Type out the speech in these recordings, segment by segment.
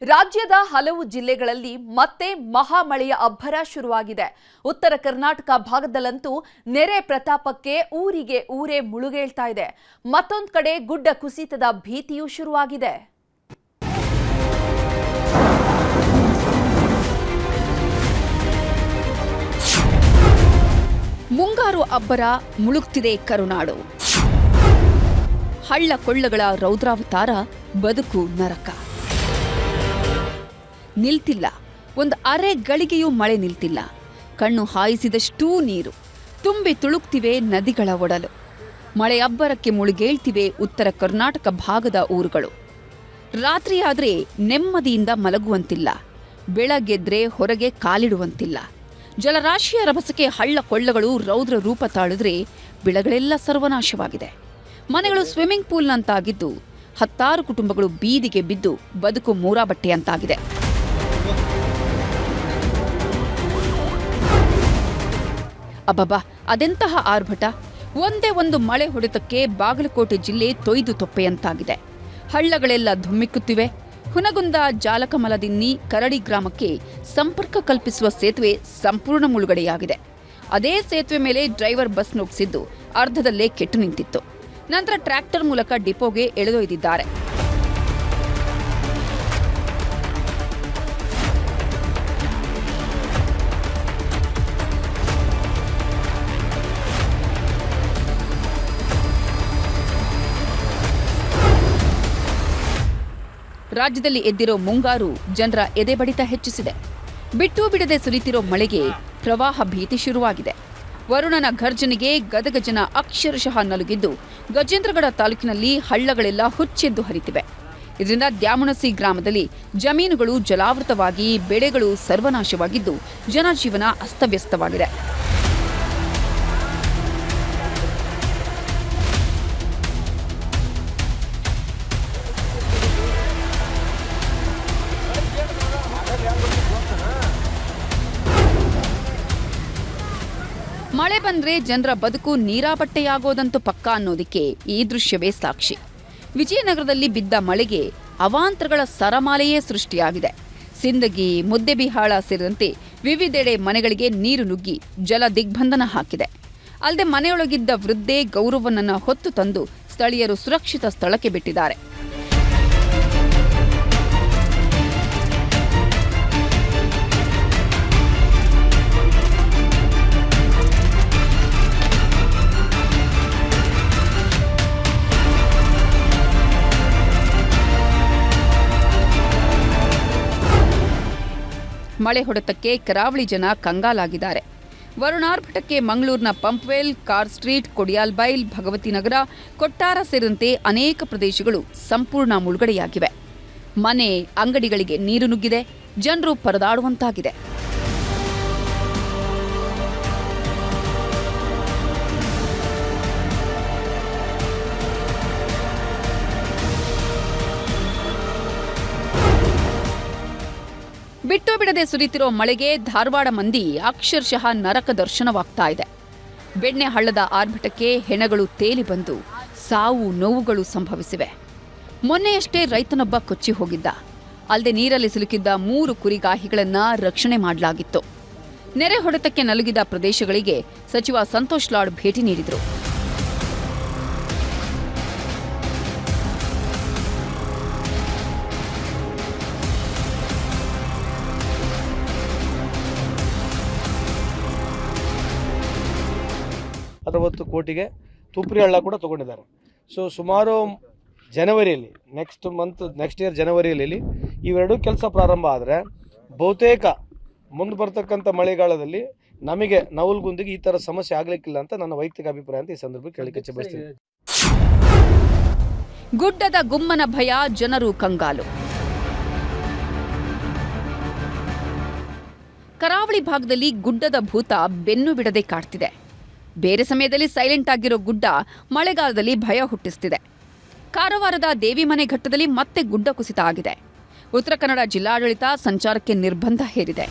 ರಾಜ್ಯದ ಹಲವು ಜಿಲ್ಲೆಗಳಲ್ಲಿ ಮತ್ತೆ ಮಹಾಮಳೆಯ ಅಬ್ಬರ ಶುರುವಾಗಿದೆ. ಉತ್ತರ ಕರ್ನಾಟಕ ಭಾಗದಲ್ಲಂತೂ ನೆರೆ ಪ್ರತಾಪಕ್ಕೆ ಊರಿಗೆ ಊರೇ ಮುಳುಗೇಳ್ತಾ ಇದೆ. ಮತ್ತೊಂದು ಕಡೆ ಗುಡ್ಡ ಕುಸಿತದ ಭೀತಿಯೂ ಶುರುವಾಗಿದೆ. ಮುಂಗಾರು ಅಬ್ಬರ ಮುಳುಗ್ತಿದೆ ಕರುನಾಡು. ಹಳ್ಳ ಕೊಳ್ಳಗಳ ರೌದ್ರಾವತಾರ, ಬದುಕು ನರಕ. ನಿಲ್ತಿಲ್ಲ, ಒಂದು ಅರೆ ಗಳಿಗೆಯೂ ಮಳೆ ನಿಲ್ತಿಲ್ಲ. ಕಣ್ಣು ಹಾಯಿಸಿದಷ್ಟೂ ನೀರು ತುಂಬಿ ತುಳುಕ್ತಿವೆ ನದಿಗಳ ಒಡಲು. ಮಳೆ ಅಬ್ಬರಕ್ಕೆ ಮುಳುಗೇಳ್ತಿವೆ ಉತ್ತರ ಕರ್ನಾಟಕ ಭಾಗದ ಊರುಗಳು. ರಾತ್ರಿಯಾದ್ರೆ ನೆಮ್ಮದಿಯಿಂದ ಮಲಗುವಂತಿಲ್ಲ, ಬೆಳಗ್ಗೆದ್ರೆ ಹೊರಗೆ ಕಾಲಿಡುವಂತಿಲ್ಲ. ಜಲರಾಶಿಯ ರಭಸಕ್ಕೆ ಹಳ್ಳ ಕೊಳ್ಳಗಳು ರೌದ್ರ ರೂಪ ತಾಳಿದ್ರೆ ಬೆಳೆಗಳೆಲ್ಲ ಸರ್ವನಾಶವಾಗಿದೆ. ಮನೆಗಳು ಸ್ವಿಮ್ಮಿಂಗ್ ಪೂಲ್ನಂತಾಗಿದ್ದು, ಹತ್ತಾರು ಕುಟುಂಬಗಳು ಬೀದಿಗೆ ಬಿದ್ದು ಬದುಕು ಮೂರಾಬಟ್ಟೆಯಂತಾಗಿದೆ. ಅಬ್ಬಬ್ಬಾ, ಅದೆಂತಹ ಆರ್ಭಟ! ಒಂದೇ ಒಂದು ಮಳೆ ಹೊಡೆತಕ್ಕೆ ಬಾಗಲಕೋಟೆ ಜಿಲ್ಲೆ ತೊಯ್ದು ತೊಪ್ಪೆಯಂತಾಗಿದೆ. ಹಳ್ಳಗಳೆಲ್ಲ ಧುಮ್ಮಿಕ್ಕುತ್ತಿವೆ. ಹುನಗುಂದ ಜಾಲಕಮಲದಿನ್ನಿ ಕರಡಿ ಗ್ರಾಮಕ್ಕೆ ಸಂಪರ್ಕ ಕಲ್ಪಿಸುವ ಸೇತುವೆ ಸಂಪೂರ್ಣ ಮುಳುಗಡೆಯಾಗಿದೆ. ಅದೇ ಸೇತುವೆ ಮೇಲೆ ಡ್ರೈವರ್ ಬಸ್ ನುಗ್ಗಿಸಿದ್ದು ಅರ್ಧದಲ್ಲೇ ಕೆಟ್ಟು ನಿಂತಿತ್ತು. ನಂತರ ಟ್ರ್ಯಾಕ್ಟರ್ ಮೂಲಕ ಡಿಪೋಗೆ ಎಳೆದೊಯ್ದಿದ್ದಾರೆ. ರಾಜ್ಯದಲ್ಲಿ ಎದ್ದಿರೋ ಮುಂಗಾರು ಜನರ ಎದೆಬಡಿತ ಹೆಚ್ಚಿಸಿದೆ. ಬಿಟ್ಟು ಬಿಡದೆ ಸುರಿತಿರೋ ಮಳೆಗೆ ಪ್ರವಾಹ ಭೀತಿ ಶುರುವಾಗಿದೆ. ವರುಣನ ಘರ್ಜನೆಗೆ ಗದಗ ಜನ ಅಕ್ಷರಶಃ ನಲುಗಿದ್ದು, ಗಜೇಂದ್ರಗಡ ತಾಲೂಕಿನಲ್ಲಿ ಹಳ್ಳಗಳೆಲ್ಲ ಹುಚ್ಚೆದ್ದು ಹರಿತಿವೆ. ಇದರಿಂದ ದ್ಯಾಮುಣಸಿ ಗ್ರಾಮದಲ್ಲಿ ಜಮೀನುಗಳು ಜಲಾವೃತವಾಗಿ ಬೆಳೆಗಳು ಸರ್ವನಾಶವಾಗಿದ್ದು, ಜನಜೀವನ ಅಸ್ತವ್ಯಸ್ತವಾಗಿದೆ. ಮಳೆ ಬಂದ್ರೆ ಜನರ ಬದುಕು ನೀರಾಬಟ್ಟೆಯಾಗೋದಂತೂ ಪಕ್ಕಾ ಅನ್ನೋದಕ್ಕೆ ಈ ದೃಶ್ಯವೇ ಸಾಕ್ಷಿ. ವಿಜಯನಗರದಲ್ಲಿ ಬಿದ್ದ ಮಳೆಗೆ ಅವಾಂತರಗಳ ಸರಮಾಲೆಯೇ ಸೃಷ್ಟಿಯಾಗಿದೆ. ಸಿಂದಗಿ, ಮುದ್ದೆಬಿಹಾಳ ಸೇರಿದಂತೆ ವಿವಿಧೆಡೆ ಮನೆಗಳಿಗೆ ನೀರು ನುಗ್ಗಿ ಜಲ ದಿಗ್ಬಂಧನ ಹಾಕಿದೆ. ಅಲ್ಲದೆ ಮನೆಯೊಳಗಿದ್ದ ವೃದ್ಧೆ ಗೌರವನನ್ನ ಹೊತ್ತು ತಂದು ಸ್ಥಳೀಯರು ಸುರಕ್ಷಿತ ಸ್ಥಳಕ್ಕೆ ಬಿಟ್ಟಿದ್ದಾರೆ. ಮಳೆ ಹೊಡೆತಕ್ಕೆ ಕರಾವಳಿ ಜನ ಕಂಗಾಲಾಗಿದ್ದಾರೆ. ವರುಣಾರ್ಭಟಕ್ಕೆ ಮಂಗಳೂರಿನ ಪಂಪ್ವೆಲ್, ಕಾರ್ ಸ್ಟ್ರೀಟ್, ಕೊಡಿಯಾಲ್ಬೈಲ್, ಭಗವತಿನಗರ, ಕೊಟ್ಟಾರ ಸೇರಿದಂತೆ ಅನೇಕ ಪ್ರದೇಶಗಳು ಸಂಪೂರ್ಣ ಮುಳುಗಡೆಯಾಗಿವೆ. ಮನೆ, ಅಂಗಡಿಗಳಿಗೆ ನೀರು ನುಗ್ಗಿದೆ. ಜನರು ಪರದಾಡುವಂತಾಗಿದೆ. ಬಿಟ್ಟು ಬಿಡದೆ ಸುರಿತಿರೋ ಮಳೆಗೆ ಧಾರವಾಡ ಮಂದಿ ಅಕ್ಷರಶಃ ನರಕ ದರ್ಶನವಾಗ್ತಾ ಇದೆ. ಬೆಣ್ಣೆ ಹಳ್ಳದ ಆರ್ಭಟಕ್ಕೆ ಹೆಣಗಳು ತೇಲಿ ಬಂದು ಸಾವು ನೋವುಗಳು ಸಂಭವಿಸಿವೆ. ಮೊನ್ನೆಯಷ್ಟೇ ರೈತನೊಬ್ಬ ಕೊಚ್ಚಿ ಹೋಗಿದ್ದ. ಅಲ್ಲದೆ ನೀರಲ್ಲಿ ಸಿಲುಕಿದ್ದ 3 ಕುರಿಗಾಹಿಗಳನ್ನ ರಕ್ಷಣೆ ಮಾಡಲಾಗಿತ್ತು. ನೆರೆ ಹೊಡೆತಕ್ಕೆ ನಲುಗಿದ ಪ್ರದೇಶಗಳಿಗೆ ಸಚಿವ ಸಂತೋಷ್ ಲಾಡ್ ಭೇಟಿ ನೀಡಿದರು. ಅರವತ್ತು ಕೋಟಿಗೆ ತುಪ್ರಿ ಹಳ್ಳ ಕೂಡ ತಗೊಂಡಿದ್ದಾರೆ. ಸೊ ಸುಮಾರು ಜನವರಿಯಲ್ಲಿ ನೆಕ್ಸ್ಟ್ ಇಯರ್ ಜನವರಿಯಲ್ಲಿ ಇವೆರಡೂ ಕೆಲಸ ಪ್ರಾರಂಭ ಆದರೆ ಬಹುತೇಕ ಮುಂದೆ ಬರ್ತಕ್ಕಂಥ ಮಳೆಗಾಲದಲ್ಲಿ ನಮಗೆ ನವಲ್ಗುಂದಿಗೆ ಈ ಥರ ಸಮಸ್ಯೆ ಆಗಲಿಕ್ಕಿಲ್ಲ ಅಂತ ನನ್ನ ವೈಯಕ್ತಿಕ ಅಭಿಪ್ರಾಯ ಅಂತ ಈ ಸಂದರ್ಭಕ್ಕೆ ಕೇಳಿಕೆ ಬಯಸ್ತೀನಿ. ಗುಡ್ಡದ ಗುಮ್ಮನ ಭಯ, ಜನರು ಕಂಗಾಲು. ಕರಾವಳಿ ಭಾಗದಲ್ಲಿ ಗುಡ್ಡದ ಭೂತ ಬೆನ್ನು ಬಿಡದೆ ಕಾಡ್ತಿದೆ. ಬೇರೆ ಸಮಯದಲ್ಲಿ ಸೈಲೆಂಟ್ ಆಗಿರೋ ಗುಡ್ಡ ಮಳೆಗಾಲದಲ್ಲಿ ಭಯ ಹುಟ್ಟಿಸ್ತಿದೆ. ಕಾರವಾರದ ದೇವಿಮನೆ ಘಟ್ಟದಲ್ಲಿ ಮತ್ತೆ ಗುಡ್ಡ ಕುಸಿತ ಆಗಿದೆ. ಉತ್ತರ ಕನ್ನಡ ಜಿಲ್ಲಾಡಳಿತ ಸಂಚಾರಕ್ಕೆ ನಿರ್ಬಂಧ ಹೇರಿದೆ.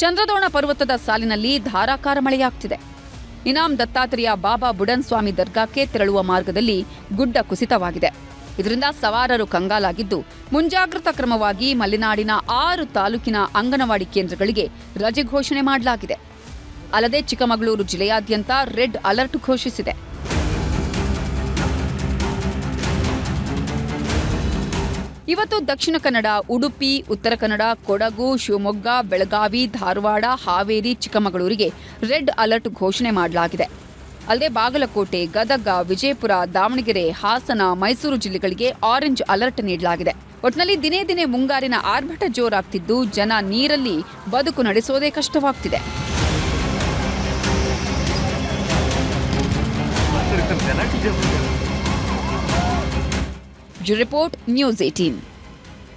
ಚಂದ್ರದ್ರೋಣ ಪರ್ವತದ ಸಾಲಿನಲ್ಲಿ ಧಾರಾಕಾರ ಮಳೆಯಾಗ್ತಿದೆ. ಇನಾಂ ದತ್ತಾತ್ರೇಯ ಬಾಬಾ ಬುಡನ್ ಸ್ವಾಮಿ ದರ್ಗಾಕ್ಕೆ ತೆರಳುವ ಮಾರ್ಗದಲ್ಲಿ ಗುಡ್ಡ ಕುಸಿತವಾಗಿದೆ. ಇದರಿಂದ ಸವಾರರು ಕಂಗಾಲಾಗಿದ್ದು, ಮುಂಜಾಗ್ರತಾ ಕ್ರಮವಾಗಿ ಮಲೆನಾಡಿನ 6 ತಾಲೂಕಿನ ಅಂಗನವಾಡಿ ಕೇಂದ್ರಗಳಿಗೆ ರಜೆ ಘೋಷಣೆ ಮಾಡಲಾಗಿದೆ. ಅಲ್ಲದೆ ಚಿಕ್ಕಮಗಳೂರು ಜಿಲ್ಲೆಯಾದ್ಯಂತ ರೆಡ್ ಅಲರ್ಟ್ ಘೋಷಿಸಿದೆ. ಇವತ್ತು ದಕ್ಷಿಣ ಕನ್ನಡ, ಉಡುಪಿ, ಉತ್ತರ ಕನ್ನಡ, ಕೊಡಗು, ಶಿವಮೊಗ್ಗ, ಬೆಳಗಾವಿ, ಧಾರವಾಡ, ಹಾವೇರಿ, ಚಿಕ್ಕಮಗಳೂರಿಗೆ ರೆಡ್ ಅಲರ್ಟ್ ಘೋಷಣೆ ಮಾಡಲಾಗಿದೆ. ಅಲ್ಲದೆ ಬಾಗಲಕೋಟೆ, ಗದಗ, ವಿಜಯಪುರ, ದಾವಣಗೆರೆ, ಹಾಸನ, ಮೈಸೂರು ಜಿಲ್ಲೆಗಳಿಗೆ ಆರೆಂಜ್ ಅಲರ್ಟ್ ನೀಡಲಾಗಿದೆ. ಒಟ್ನಲ್ಲಿ ದಿನೇ ದಿನೇ ಮುಂಗಾರಿನ ಆರ್ಭಟ ಜೋರಾಗ್ತಿದ್ದು, ಜನ ನೀರಲ್ಲಿ ಬದುಕು ನಡೆಸೋದೇ ಕಷ್ಟವಾಗ್ತಿದೆ. Report news 18.